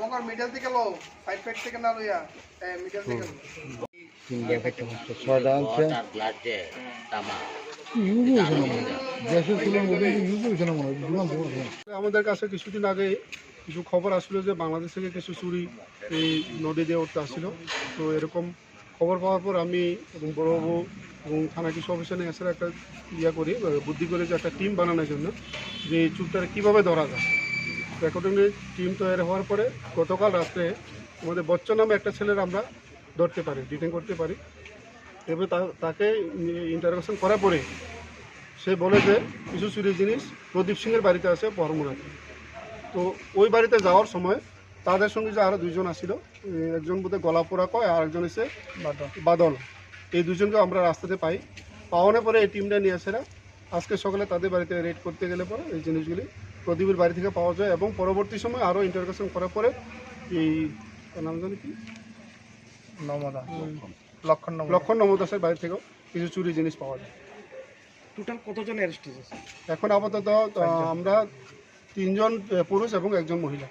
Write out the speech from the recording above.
আমার মিডল থেকে লো সাইড থেকে না লইয়া মিডল থেকে আমাদের কাছে কিছুদিন আগে কিছু খবর আসলো যে বাংলাদেশ থেকে কিছু চুরি এই নদী দিয়ে উঠতে আসছিল। তো এরকম খবর পাওয়ার পর আমি এবং বড়বাবু এবং থানা কৃষি অফিসার এসে একটা করি বুদ্ধি করে যে একটা টিম বানানোর জন্য যে এই চুরটাকে কীভাবে ধরা যায়। অ্যাকর্ডিংলি টিম তৈরি হওয়ার পরে গতকাল রাত্রে আমাদের বচ্চন নামে একটা ছেলের আমরা ধরতে পারি, ডিটেন করতে পারি। এবার তাকে ইন্টারোগেশন করার পরে সে বলে যে কিছু চুরি জিনিস প্রদীপ সিংয়ের বাড়িতে আছে পরমুরাতে। তো ওই বাড়িতে যাওয়ার সময় তাদের সঙ্গে যে আরও দুজন আসছিল, একজন বোধহয় গলা পোড়া কয় আর একজন এসে বাদল, এই দুজনকে আমরা রাস্তাতে পাওয়ানোর পরে এই টিমটা নিয়ে আসেরা আজকে সকালে তাদের বাড়িতে রেড করতে গেলে পরে এই জিনিসগুলি প্রদীপের বাড়ি থেকে পাওয়া যায় এবং পরবর্তী সময় আরও ইন্টারোগেশন করার পরে এই নাম জানি কি লক্ষণ নমদাসের বাড়ি থেকেও কিছু চুরি জিনিস পাওয়া যায়। টোটাল কতজন অ্যারেস্ট হয়েছে? এখন আপাতত আমরা 3 জন পুরুষ এবং 1 জন মহিলা।